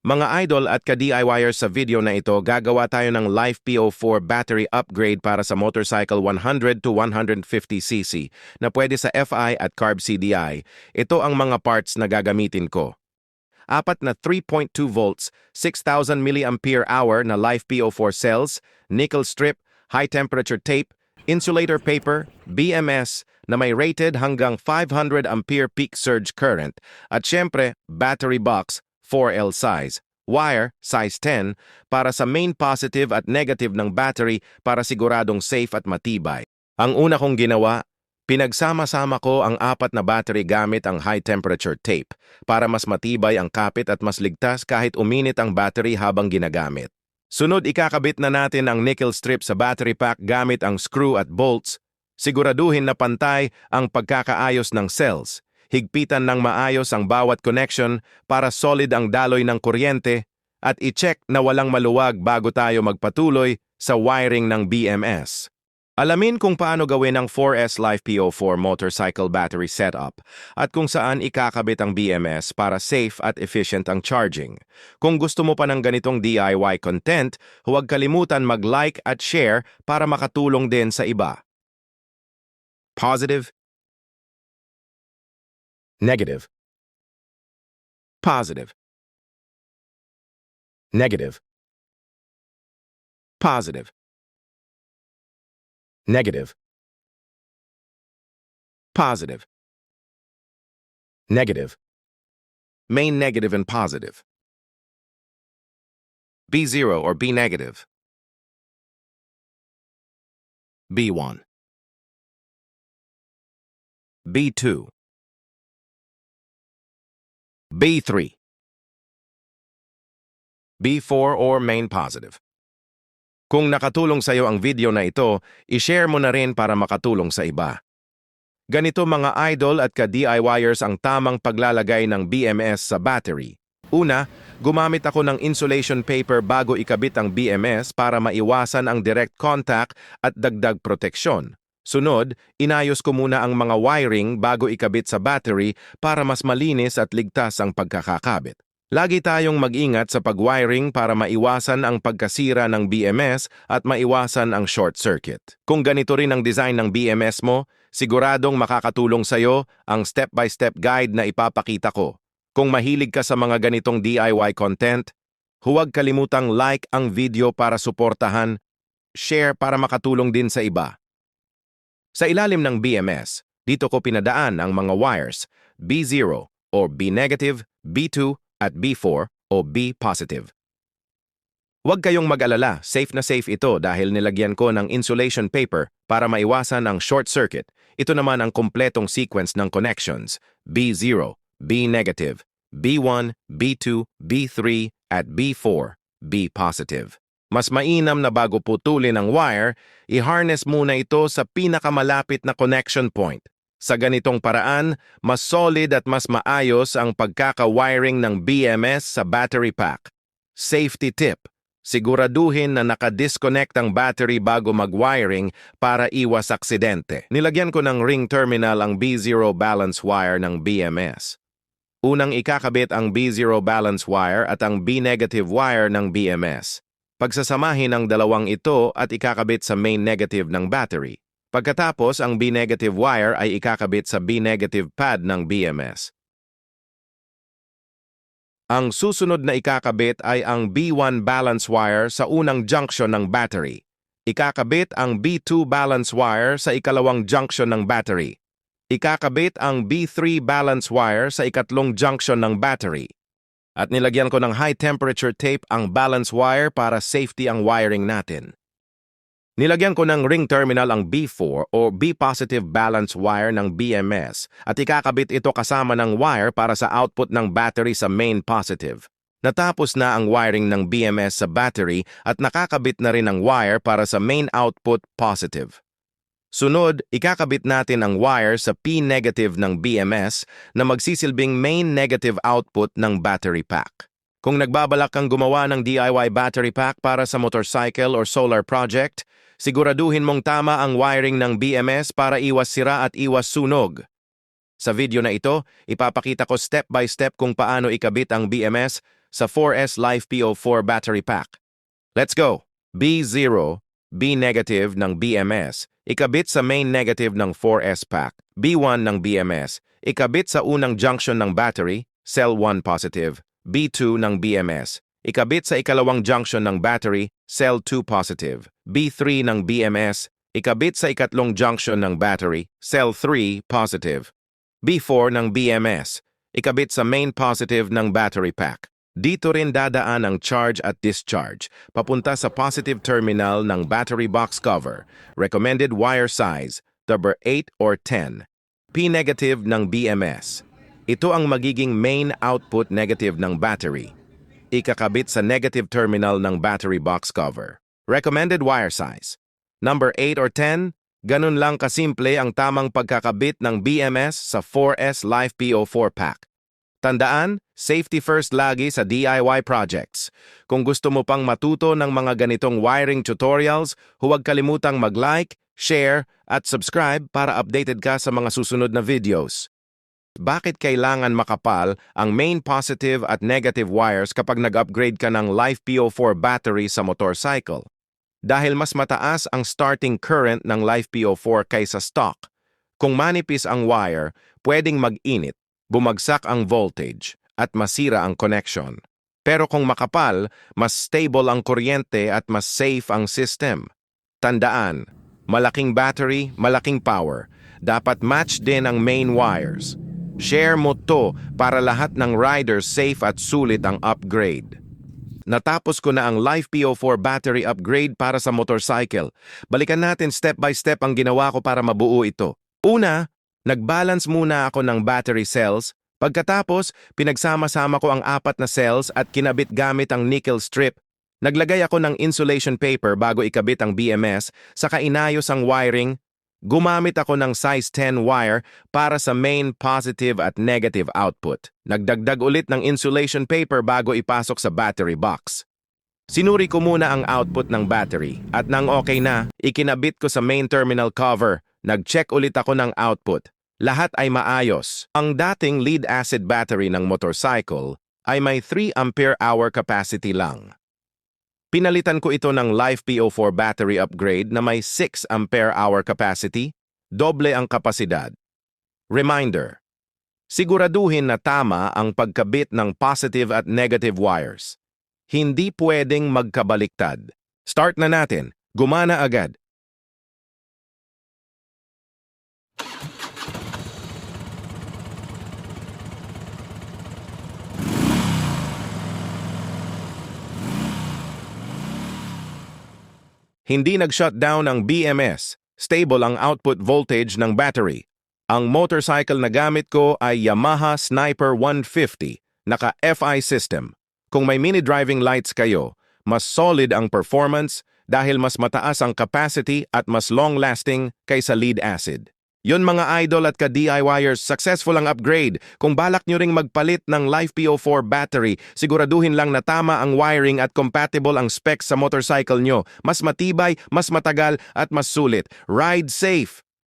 Mga idol at ka-DIYers, sa video na ito, gagawa tayo ng LiFePO4 battery upgrade para sa motorcycle 100 to 150cc na pwede sa FI at Carb CDI. Ito ang mga parts na gagamitin ko. Apat na 3.2 volts, 6,000 mAh na LiFePO4 cells, nickel strip, high temperature tape, insulator paper, BMS na may rated hanggang 500 ampere peak surge current, at syempre, battery box 4L size, wire size 10 para sa main positive at negative ng battery para siguradong safe at matibay. Ang una kong ginawa, pinagsama-sama ko ang apat na battery gamit ang high temperature tape para mas matibay ang kapit at mas ligtas kahit uminit ang battery habang ginagamit. Sunod, ikakabit na natin ang nickel strip sa battery pack gamit ang screw at bolts. Siguraduhin na pantay ang pagkakaayos ng cells. Higpitan ng maayos ang bawat connection para solid ang daloy ng kuryente at i-check na walang maluwag bago tayo magpatuloy sa wiring ng BMS. Alamin kung paano gawin ang 4S LiFePO4 motorcycle battery setup at kung saan ikakabit ang BMS para safe at efficient ang charging. Kung gusto mo pa ng ganitong DIY content, huwag kalimutan mag-like at share para makatulong din sa iba. Positive, negative, positive, negative, positive, negative, positive, negative, main negative and positive, B0 or B negative, B1, B2, B3, B4 or main positive. Kung nakatulong sa iyo ang video na ito, i-share mo na rin para makatulong sa iba. Ganito mga idol at ka-DIYers ang tamang paglalagay ng BMS sa battery. Una, gumamit ako ng insulation paper bago ikabit ang BMS para maiwasan ang direct contact at dagdag proteksyon. Sunod, inayos ko muna ang mga wiring bago ikabit sa battery para mas malinis at ligtas ang pagkakakabit. Lagi tayong mag-ingat sa pag-wiring para maiwasan ang pagkasira ng BMS at maiwasan ang short circuit. Kung ganito rin ang design ng BMS mo, siguradong makakatulong sa iyo ang step-by-step guide na ipapakita ko. Kung mahilig ka sa mga ganitong DIY content, huwag kalimutang like ang video para suportahan, share para makatulong din sa iba. Sa ilalim ng BMS, dito ko pinadaan ang mga wires B0 o B negative, B2 at B4 o B positive. Huwag kayong mag-alala, safe na safe ito dahil nilagyan ko ng insulation paper para maiwasan ang short circuit. Ito naman ang kompletong sequence ng connections B0, B negative, B1, B2, B3 at B4, B positive. Mas mainam na bago putulin ang wire, i-harness muna ito sa pinakamalapit na connection point. Sa ganitong paraan, mas solid at mas maayos ang pagkaka-wiring ng BMS sa battery pack. Safety tip: siguraduhin na naka-disconnect ang battery bago mag-wiring para iwas aksidente. Nilagyan ko ng ring terminal ang B0 balance wire ng BMS. Unang ikakabit ang B0 balance wire at ang B negative wire ng BMS. Pagsasamahin ang dalawang ito at ikakabit sa main negative ng battery. Pagkatapos, ang B negative wire ay ikakabit sa B negative pad ng BMS. Ang susunod na ikakabit ay ang B1 balance wire sa unang junction ng battery. Ikakabit ang B2 balance wire sa ikalawang junction ng battery. Ikakabit ang B3 balance wire sa ikatlong junction ng battery. At nilagyan ko ng high temperature tape ang balance wire para safety ang wiring natin. Nilagyan ko ng ring terminal ang B4 o B positive balance wire ng BMS at ikakabit ito kasama ng wire para sa output ng battery sa main positive. Natapos na ang wiring ng BMS sa battery at nakakabit na rin ang wire para sa main output positive. Sunod, ikakabit natin ang wire sa P-negative ng BMS na magsisilbing main negative output ng battery pack. Kung nagbabalak kang gumawa ng DIY battery pack para sa motorcycle or solar project, siguraduhin mong tama ang wiring ng BMS para iwas sira at iwas sunog. Sa video na ito, ipapakita ko step by step kung paano ikabit ang BMS sa 4S Life PO4 battery pack. Let's go! B0, B negative ng BMS, ikabit sa main negative ng 4S pack. B1 ng BMS, ikabit sa unang junction ng battery, cell 1 positive. B2 ng BMS, ikabit sa ikalawang junction ng battery, cell 2 positive. B3 ng BMS, ikabit sa ikatlong junction ng battery, cell 3 positive. B4 ng BMS, ikabit sa main positive ng battery pack. Dito rin dadaan ang charge at discharge, papunta sa positive terminal ng battery box cover. Recommended wire size, number 8 or 10. P-negative ng BMS. Ito ang magiging main output negative ng battery. Ikakabit sa negative terminal ng battery box cover. Recommended wire size, number 8 or 10, ganun lang kasimple ang tamang pagkakabit ng BMS sa 4S Life PO4 pack. Tandaan, safety first lagi sa DIY projects. Kung gusto mo pang matuto ng mga ganitong wiring tutorials, huwag kalimutang mag-like, share, at subscribe para updated ka sa mga susunod na videos. Bakit kailangan makapal ang main positive at negative wires kapag nag-upgrade ka ng Life PO4 battery sa motorcycle? Dahil mas mataas ang starting current ng Life PO4 kaysa stock. Kung manipis ang wire, pwedeng mag-init, bumagsak ang voltage, at masira ang connection. Pero kung makapal, mas stable ang kuryente at mas safe ang system. Tandaan, malaking battery, malaking power. Dapat match din ang main wires. Share mo to para lahat ng riders safe at sulit ang upgrade. Natapos ko na ang Life PO4 battery upgrade para sa motorcycle. Balikan natin step by step ang ginawa ko para mabuo ito. Una, nag-balance muna ako ng battery cells. Pagkatapos, pinagsama-sama ko ang 4 na cells at kinabit gamit ang nickel strip. Naglagay ako ng insulation paper bago ikabit ang BMS, saka inayos ang wiring. Gumamit ako ng size 10 wire para sa main positive at negative output. Nagdagdag ulit ng insulation paper bago ipasok sa battery box. Sinuri ko muna ang output ng battery at nang okay na, ikinabit ko sa main terminal cover. Nag-check ulit ako ng output. Lahat ay maayos. Ang dating lead-acid battery ng motorcycle ay may 3 ampere-hour capacity lang. Pinalitan ko ito ng Life PO4 battery upgrade na may 6 ampere-hour capacity, doble ang kapasidad. Reminder, siguraduhin na tama ang pagkabit ng positive at negative wires. Hindi pwedeng magkabaliktad. Start na natin. Gumana agad. Hindi nag-shutdown ang BMS. Stable ang output voltage ng battery. Ang motorcycle na gamit ko ay Yamaha Sniper 150, naka-FI system. Kung may mini driving lights kayo, mas solid ang performance dahil mas mataas ang capacity at mas long-lasting kaysa lead-acid. Yun mga idol at ka-DIYers, successful ang upgrade. Kung balak nyo ring magpalit ng Life PO4 battery, siguraduhin lang na tama ang wiring at compatible ang specs sa motorcycle nyo. Mas matibay, mas matagal at mas sulit. Ride safe!